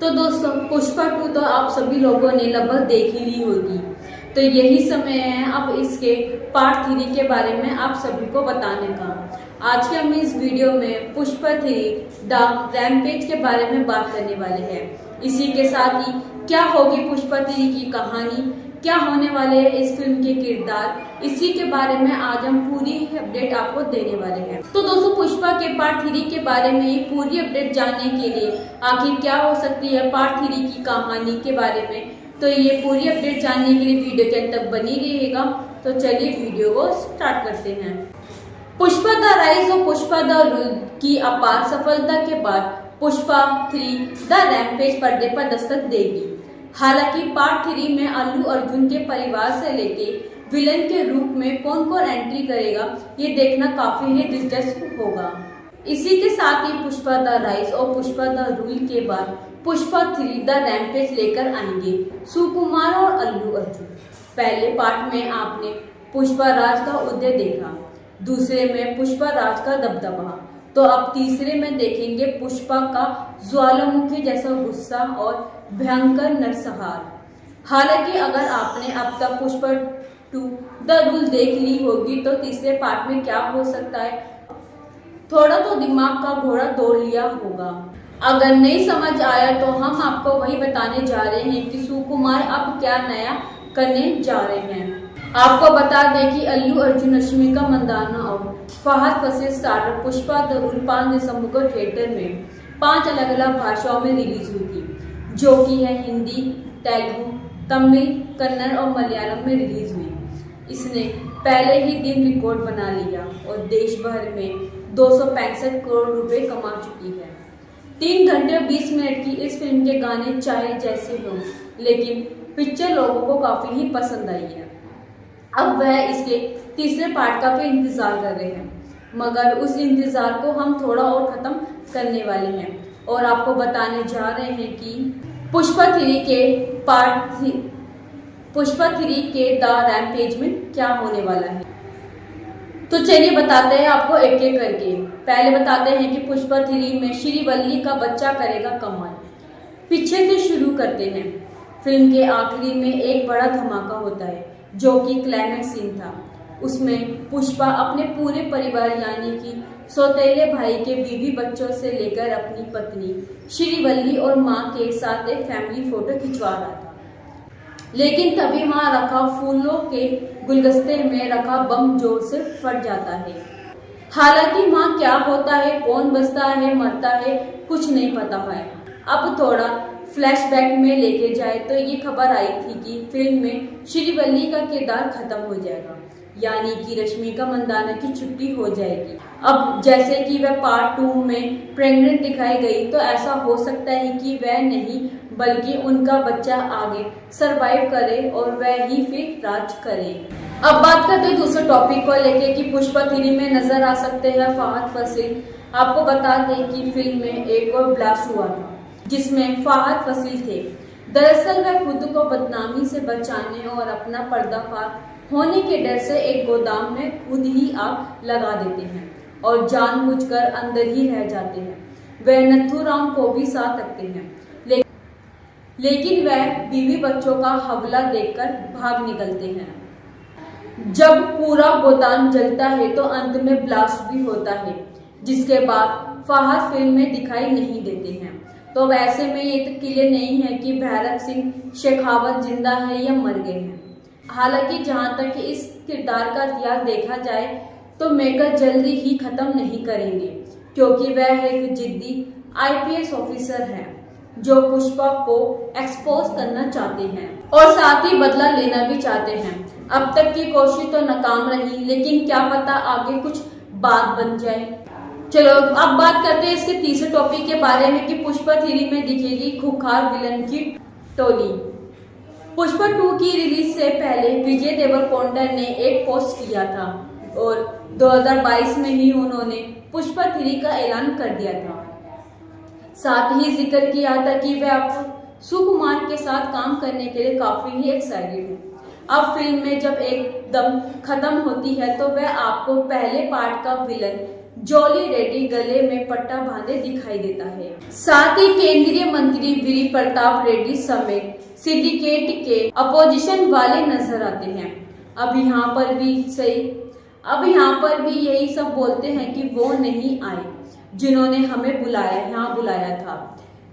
तो दोस्तों पुष्पा 2 तो आप सभी लोगों ने लगभग देख ही ली होगी। तो यही समय है अब इसके पार्ट 3 के बारे में आप सभी को बताने का। आज के हम इस वीडियो में पुष्पा 3 द रैम्पेज के बारे में बात करने वाले हैं। इसी के साथ ही क्या होगी पुष्पा 3 की कहानी, क्या होने वाले हैं इस फिल्म के किरदार, इसी के बारे में आज हम पूरी अपडेट आपको देने वाले हैं। तो दोस्तों पुष्पा के पार्ट 3 के बारे में ये पूरी अपडेट जानने के लिए आखिर क्या हो सकती है पार्ट 3 की कहानी के बारे में, तो ये पूरी अपडेट जानने के लिए वीडियो के अंत तक बनी रहिएगा। तो चलिए वीडियो को स्टार्ट करते हैं। पुष्पा द राइज और पुष्पा द रूल की अपार सफलता के बाद पुष्पा 3 द रैम्पेज पर्दे पर दस्तक देगी। हालांकि पार्ट 3 में अल्लू अर्जुन के परिवार से लेके विलन के रूप में कौन कौन एंट्री करेगा ये देखना काफी ही दिलचस्प होगा। इसी के साथ ही पुष्पा द राइज और पुष्पा द रूल के बाद पुष्पा 3 द रैम्पेज लेकर आएंगे सुकुमार और अल्लू अर्जुन। पहले पार्ट में आपने पुष्पा राज का उदय देखा, दूसरे में पुष्पा राज का दबदबा, तो अब तीसरे में देखेंगे पुष्पा का ज्वालामुखी जैसा गुस्सा और भयंकर नरसंहार। हालांकि अगर आपने अब तक पुष्पा 2 द रूल देख ली होगी तो तीसरे पार्ट में क्या हो सकता है थोड़ा तो दिमाग का घोड़ा दौड़ लिया होगा। अगर नहीं समझ आया तो हम आपको वही बताने जा रहे हैं कि सुकुमार अब क्या नया करने जा रहे हैं। आपको बता दें कि अल्लू अर्जुन, रश्मिका मंदाना और Fahadh Faasil starrer Pushpa the rule 5 दिसंबर को थिएटर में 5 अलग अलग भाषाओं में रिलीज हुई थी, जो कि है हिंदी, तेलुगु, तमिल, कन्नड़ और मलयालम में रिलीज हुई। इसने पहले ही दिन रिकॉर्ड बना लिया और देश भर में 265 करोड़ रुपए कमा चुकी है। 3 घंटे और 20 मिनट की इस फिल्म के गाने चाहे जैसे हों, लेकिन पिक्चर लोगों को काफी ही पसंद आई है। अब वह इसके तीसरे पार्ट का भी इंतजार कर रहे हैं, मगर उस इंतजार को हम थोड़ा और खत्म करने वाले हैं और आपको बताने जा रहे हैं कि पुष्पा 3 के द रैम्पेज में क्या होने वाला है। तो चलिए बताते हैं आपको एक एक करके। पहले बताते हैं कि पुष्पा 3 में श्रीवल्ली का बच्चा करेगा कमाल। पीछे से शुरू करते हैं। फिल्म के आखिरी में एक बड़ा धमाका होता है जो कि क्लाइमैक्स सीन था। उसमें पुष्पा अपने पूरे परिवार यानी कि सौतेले भाई के बीवी बच्चों से लेकर अपनी पत्नी श्रीवल्ली और मां के साथ एक फैमिली फोटो खिंचवा रहा था, लेकिन तभी वहां रखा फूलों के गुलदस्ते में रखा बम जोर से फट जाता है। हालांकि वहां क्या होता है, कौन बचता है, मरता है, कुछ नहीं पता है। अब थोड़ा फ्लैशबैक में लेके जाए तो ये खबर आई थी कि फिल्म में श्रीवल्ली का किरदार खत्म हो जाएगा, यानी कि रश्मिका मंदाना की छुट्टी हो जाएगी। अब जैसे कि वह पार्ट 2 में प्रेग्नेंट दिखाई गई, तो ऐसा हो सकता है कि वह नहीं बल्कि उनका बच्चा आगे सरवाइव करे और वह ही फिर राज करे। अब बात करते हैं दूसरे टॉपिक को लेके कि पुष्पा 3 में नजर आ सकते हैं फहद फासिल। आपको बता दें कि फिल्म में एक और ब्लास्ट हुआ था जिसमें फहद फासिल थे। दरअसल वह खुद को बदनामी से बचाने और अपना पर्दाफाश होने के डर से एक गोदाम में खुद ही आग लगा देते हैं और जानबूझकर अंदर ही रह जाते हैं। वह नथुराम को भी साथ रखते हैं, लेकिन वह बीवी बच्चों का हवला देखकर भाग निकलते हैं। जब पूरा गोदाम जलता है तो अंत में ब्लास्ट भी होता है, जिसके बाद फहद फिल्म में दिखाई नहीं देते हैं। तो अब ऐसे में ये तो क्लियर नहीं है कि भैरव सिंह शेखावत जिंदा है या मर गए हैं। हालांकि जहां तक इस किरदार का इतिहास देखा जाए तो मेकर जल्दी ही खत्म नहीं करेंगे, क्योंकि वह एक जिद्दी IPS ऑफिसर है जो पुष्पा को एक्सपोज करना चाहते हैं और साथ ही बदला लेना भी चाहते हैं। अब तक की कोशिश तो नाकाम रही, लेकिन क्या पता आगे कुछ बात बन जाए। चलो अब बात करते हैं इसके तीसरे टॉपिक के बारे में कि पुष्पा 3 में दिखेगी खूंखार विलन की टोली। पुष्पा 2 की रिलीज से पहले विजय देवरकोंडा ने एक पोस्ट किया था और 2022 में ही उन्होंने पुष्पा 3 का ऐलान कर दिया था। साथ ही जिक्र किया था कि वह अब सुकुमार के साथ काम करने के लिए काफी ही एक्साइटेड है। अब फिल्म में जब एकदम खत्म होती है तो वह आपको पहले पार्ट का विलन जॉली रेड्डी गले में पट्टा बांधे दिखाई देता है। साथ ही केंद्रीय मंत्री वीरी प्रताप रेड्डी समेत सिंडिकेट के अपोजिशन वाले नजर आते हैं। अब यहाँ पर भी यही सब बोलते हैं कि वो नहीं आए जिन्होंने हमें यहाँ बुलाया था।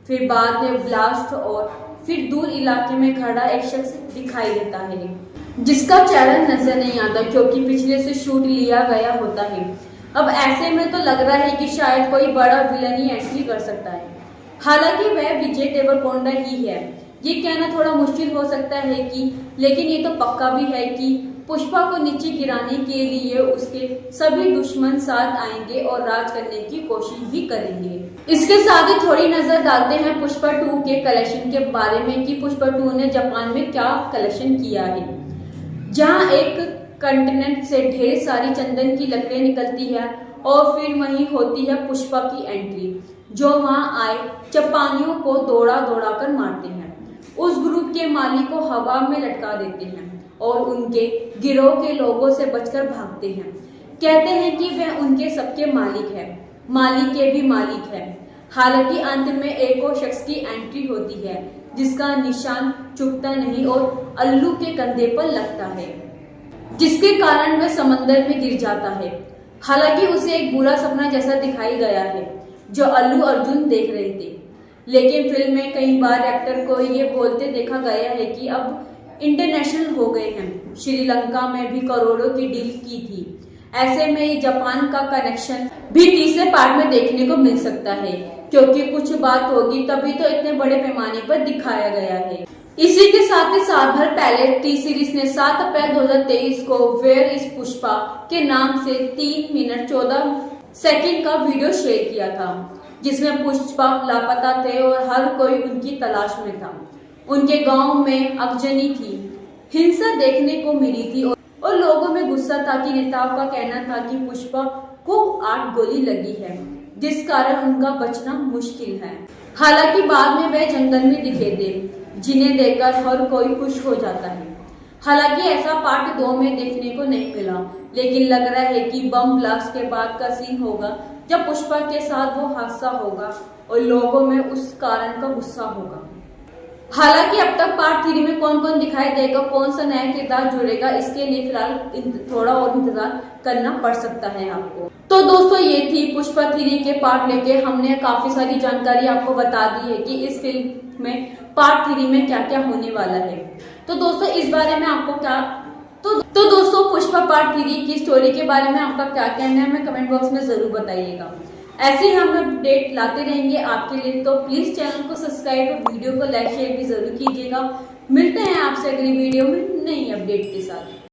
फिर बाद में ब्लास्ट और फिर दूर इलाके में खड़ा एक शख्स दिखाई देता है जिसका चेहरा नजर नहीं आता क्योंकि पिछले से शूट लिया गया होता है। अब ऐसे में तो लग रहा है कि शायद कोई बड़ा विलन ही एंट्री कर सकता है। हालांकि वह विजय देवरकोंडा ही है, ये कहना थोड़ा मुश्किल हो सकता है लेकिन ये तो पक्का भी है कि पुष्पा को नीचे गिराने के लिए उसके सभी दुश्मन साथ आएंगे और राज करने की कोशिश भी करेंगे। इसके साथ ही थोड़ी नजर डालते हैं पुष्पा 2 के कलेक्शन के बारे में कि पुष्पा 2 ने जापान में क्या कलेक्शन किया है, जहां एक कंटिनेंट से ढेर सारी चंदन की लकड़ियां निकलती है और फिर वहीं होती है पुष्पा की एंट्री, जो वहां आए जापानियों को दौड़ा कर मारते हैं। उस ग्रुप के मालिक को हवा में लटका देते हैं और उनके गिरोह के लोगों से बचकर भागते हैं। कहते हैं कि वह उनके सबके मालिक है, मालिक के भी मालिक है। हालांकि अंत में एक और शख्स की एंट्री होती है जिसका निशान चुकता नहीं और अल्लू के कंधे पर लगता है, जिसके कारण वह समंदर में गिर जाता है। हालांकि उसे एक बुरा सपना जैसा दिखाई गया है जो अल्लू अर्जुन देख रहे थे, लेकिन फिल्म में कई बार एक्टर को ये बोलते देखा गया है कि अब इंटरनेशनल हो गए हैं, श्रीलंका में भी करोड़ों की डील की थी। ऐसे में जापान का कनेक्शन भी तीसरे पार्ट में देखने को मिल सकता है क्योंकि कुछ बात होगी तभी तो इतने बड़े पैमाने पर दिखाया गया है। इसी के साथ ही साल भर पहले टी सीरीज ने 7 अप्रैल 2023 को वेयर इज पुष्पा के नाम से 3 मिनट 14 सेकंड का वीडियो शेयर किया था, जिसमें पुष्पा लापता थे और हर कोई उनकी तलाश में था। उनके गांव में अगजनी थी, हिंसा देखने को मिली थी और लोगों में गुस्सा था कि नेताओं का कहना था कि पुष्पा को 8 गोली लगी है, जिस कारण उनका बचना मुश्किल है। हालांकि बाद में वे जंगल में दिखे थे, जिन्हें देखकर हर कोई खुश हो जाता है। हालांकि ऐसा पार्ट 2 में देखने को नहीं मिला, लेकिन लग रहा है कि बम ब्लास्ट के बाद का सीन होगा जब पुष्पा के साथ वो हादसा होगा और लोगों में उस कारण का गुस्सा होगा। हालांकि अब तक पार्ट 3 में कौन कौन दिखाई देगा, कौन सा नया किरदार जुड़ेगा, इसके लिए फिलहाल थोड़ा और इंतजार करना पड़ सकता है आपको। तो दोस्तों ये थी पुष्पा 3 के पार्ट लेके हमने काफी सारी जानकारी आपको बता दी है कि इस फिल्म में पार्ट 3 में क्या क्या होने वाला है। तो दोस्तों इस बारे में आपको क्या तो दोस्तों पुष्पा पार्ट 3 की स्टोरी के बारे में आपका क्या कहना है, हमें कमेंट बॉक्स में जरूर बताइएगा। ऐसे ही हम अपडेट लाते रहेंगे आपके लिए, तो प्लीज चैनल को सब्सक्राइब और वीडियो को लाइक शेयर भी जरूर कीजिएगा। मिलते हैं आपसे अगली वीडियो में नई अपडेट के साथ।